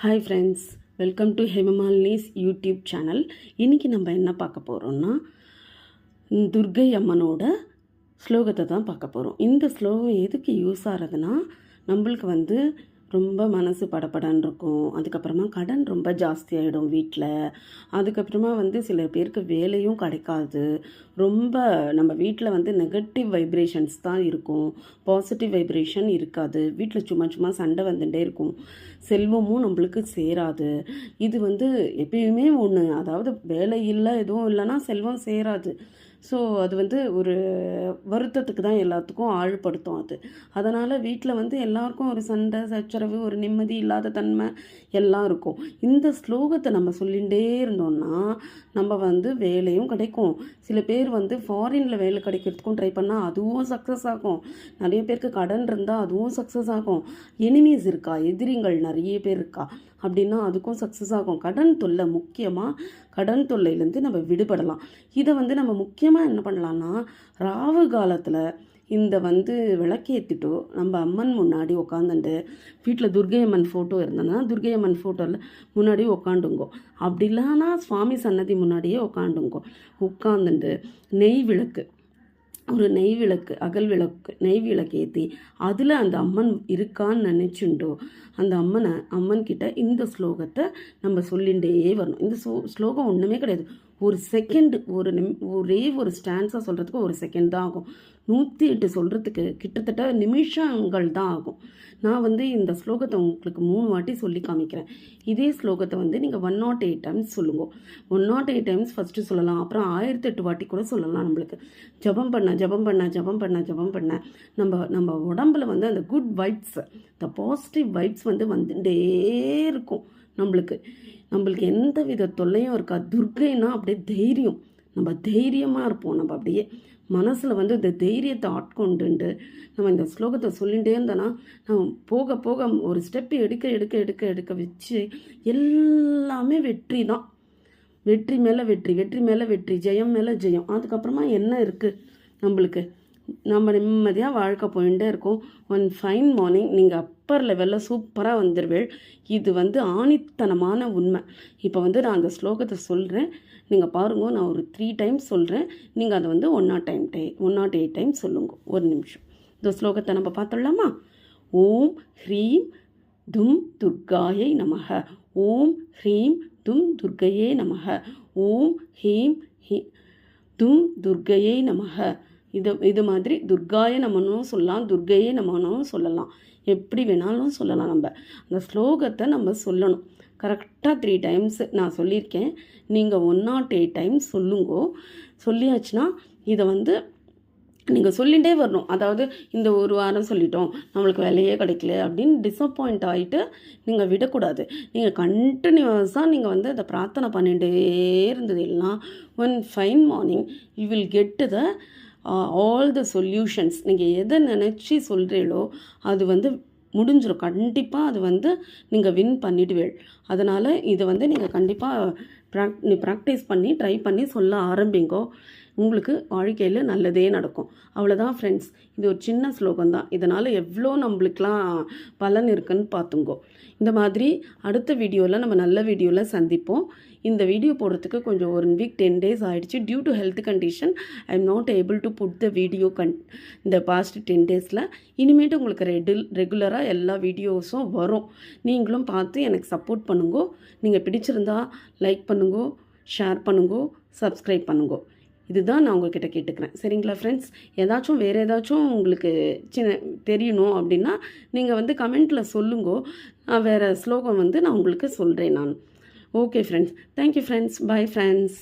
Hi friends, welcome to Hemamalini's YouTube channel. இன்றைக்கி நம்ம என்ன பார்க்க போகிறோம்னா, துர்கை அம்மனோட ஸ்லோகத்தை தான் பார்க்க போகிறோம். இந்த ஸ்லோகம் எதுக்கு யூஸ் ஆகிறதுனா, நம்மளுக்கு ரொம்ப மனசு படப்படன்னு இருக்கும். அதுக்கப்புறமா கடன் ரொம்ப ஜாஸ்தியாகிடும் வீட்டில். அதுக்கப்புறமா சில பேருக்கு வேலையும் கிடைக்காது. ரொம்ப நம்ம வீட்டில் நெகட்டிவ் வைப்ரேஷன்ஸ் தான் இருக்கும், பாசிட்டிவ் வைப்ரேஷன் இருக்காது. வீட்டில் சும்மா சும்மா சண்டை வந்துட்டே இருக்கும். செல்வமும் நம்மளுக்கு சேராது. இது எப்பயுமே ஒன்று, அதாவது வேலை இல்லை எதுவும் இல்லைன்னா செல்வம் சேராது. ஸோ அது ஒரு வருத்தத்துக்கு தான் எல்லாத்துக்கும் ஆழ்படுத்தும். அதனால் வீட்டில் எல்லாருக்கும் ஒரு சண்டை சச்சரவு, ஒரு நிம்மதி இல்லாத தன்மை எல்லாம் இருக்கும். இந்த ஸ்லோகத்தை நம்ம சொல்லிகிட்டே இருந்தோம்னா நம்ம வேலையும் கிடைக்கும். சில பேர் ஃபாரினில் வேலை கிடைக்கிறதுக்கும் ட்ரை பண்ணால் அதுவும் சக்ஸஸ் ஆகும். நிறைய பேருக்கு கடன் இருந்தால் அதுவும் சக்ஸஸ் ஆகும். எனிமீஸ் இருக்கா, எதிரிகள் நிறைய பேர் இருக்கா அப்படின்னா அதுக்கும் சக்ஸஸ் ஆகும். கடன் தொல்லை, முக்கியமாக கடன் தொல்லையிலேருந்து நம்ம விடுபடலாம். இதை நம்ம முக்கியமாக என்ன பண்ணலான்னா, ராவு காலத்தில் இந்த விளக்கேற்றிட்டோ நம்ம அம்மன் முன்னாடி உட்காந்துட்டு, வீட்டில் துர்கை அம்மன் ஃபோட்டோ இருந்ததுன்னா துர்கை அம்மன் ஃபோட்டோவில் முன்னாடி உட்காந்துங்கோ. அப்படி இல்லைன்னா சுவாமி சன்னதி முன்னாடியே உட்காந்துட்டு நெய் விளக்கு அகல் விளக்கு நெய் விளக்கு ஏற்றி அதில் அந்த அம்மன் இருக்கான்னு நினச்சுண்டோ அந்த அம்மன்கிட்ட இந்த ஸ்லோகத்தை நம்ம சொல்லிகிட்டே வரணும். இந்த ஸ்லோகம் ஒன்றுமே கிடையாது. ஒரு செகண்ட், ஒரே ஒரு ஸ்டான்ஸாக சொல்கிறதுக்கு ஒரு செகண்ட் தான் ஆகும். 108 சொல்கிறதுக்கு கிட்டத்தட்ட நிமிஷங்கள் தான் ஆகும். நான் இந்த ஸ்லோகத்தை உங்களுக்கு 3 வாட்டி சொல்லி காமிக்கிறேன். இதே ஸ்லோகத்தை நீங்கள் 108 டைம்ஸ் சொல்லுங்க. 108 டைம்ஸ் ஃபஸ்ட்டு சொல்லலாம், அப்புறம் 1008 வாட்டி கூட சொல்லலாம். நம்மளுக்கு ஜபம் பண்ண நம்ம உடம்புல அந்த குட் வைப்ஸ், இந்த பாசிட்டிவ் வைப்ஸ் வந்துட்டே இருக்கும். நம்மளுக்கு எந்த வித தொல்லையும் இருக்கா. துர்கைனா அப்படியே தைரியம், நம்ம தைரியமாக இருப்போம். நம்ம அப்படியே மனசில் இந்த தைரியத்தை ஆட்கொண்டு நம்ம இந்த ஸ்லோகத்தை சொல்லிகிட்டே இருந்தோன்னா நம்ம போக போக ஒரு ஸ்டெப்பு எடுக்க வச்சு எல்லாமே வெற்றி தான். வெற்றி மேலே வெற்றி, ஜெயம் மேலே ஜெயம். அதுக்கப்புறமா என்ன இருக்குது நம்மளுக்கு? நம்ம நிம்மதியாக வாழ்க்கை போயிட்டே இருக்கோம். ஒன் ஃபைன் மார்னிங் நீங்கள் அப்பர் லெவலில் சூப்பராக வந்துடுவேள். இது ஆணித்தனமான உண்மை. இப்போ நான் அந்த ஸ்லோகத்தை சொல்கிறேன், நீங்கள் பாருங்க. நான் ஒரு 3 டைம்ஸ் சொல்கிறேன், நீங்கள் அதை 108 டைம்ஸ் சொல்லுங்க. ஒரு நிமிஷம். இந்த ஸ்லோகத்தை நம்ம பார்த்துடலாமா? ஓம் ஹ்ரீம் தும் துர்காயை நமக. ஓம் ஹ்ரீம் தும் துர்கையே நமக. ஓம் ஹீம் தும் துர்கையை நமக. இது மாதிரி துர்காய நமனும் சொல்லலாம், துர்கையே நமனும் சொல்லலாம், எப்படி வேணாலும் சொல்லலாம். நம்ம அந்த ஸ்லோகத்தை நம்ம சொல்லணும் கரெக்டாக 3 டைம்ஸ் நான் சொல்லியிருக்கேன். நீங்கள் 108 டைம்ஸ் சொல்லுங்கோ. சொல்லியாச்சுன்னா இதை நீங்கள் சொல்லிகிட்டே வரணும். அதாவது இந்த ஒரு வாரம் சொல்லிட்டோம், நம்மளுக்கு வேலையே கிடைக்கல அப்படின்னு டிசப்பாயிண்ட் ஆகிட்டு நீங்கள் விடக்கூடாது. நீங்கள் கண்டினியூஸாக நீங்கள் அதை பிரார்த்தனை பண்ணிகிட்டே இருந்தது இல்லைனா one fine morning you will get the all the solutions. நீங்கள் எதை நினச்சி சொல்கிறீங்களோ அது முடிஞ்சிடும். கண்டிப்பாக அது நீங்கள் வின் பண்ணிடுவீள். அதனால் இதை நீங்கள் கண்டிப்பாக ப்ராக்டிஸ் பண்ணி ட்ரை பண்ணி சொல்ல ஆரம்பிங்கோ. உங்களுக்கு வாழ்க்கையில் நல்லதே நடக்கும். அவ்வளோதான் ஃப்ரெண்ட்ஸ். இது ஒரு சின்ன ஸ்லோகம் தான், இதனால் எவ்வளோ நம்மளுக்கெலாம் பலன் இருக்குன்னு பார்த்துங்கோ. இந்த மாதிரி அடுத்த வீடியோவில் நம்ம நல்ல வீடியோவில் சந்திப்போம். இந்த வீடியோ போடுறதுக்கு கொஞ்சம் 1 வீக் 10 days ஆகிடுச்சு. Due to health condition I am not able to put the video இந்த பாஸ்ட் 10 daysல. இனிமேட்டு உங்களுக்கு ரெகுலராக எல்லா வீடியோஸும் வரும். நீங்களும் பார்த்து எனக்கு சப்போர்ட் பண்ணுங்கோ. நீங்கள் பிடிச்சிருந்தா லைக் பண்ணுங்கோ, ஷேர் பண்ணுங்கோ, சப்ஸ்கிரைப் பண்ணுங்கோ. இதுதான் நான் உங்கள்கிட்ட கேட்டுக்கிறேன். சரிங்களா ஃப்ரெண்ட்ஸ்? வேறு ஏதாச்சும் உங்களுக்கு தெரியணும் அப்படின்னா நீங்கள் கமெண்ட்டில் சொல்லுங்கோ. வேறு ஸ்லோகம் நான் உங்களுக்கு சொல்கிறேன் நான். Okay friends, thank you friends, bye friends.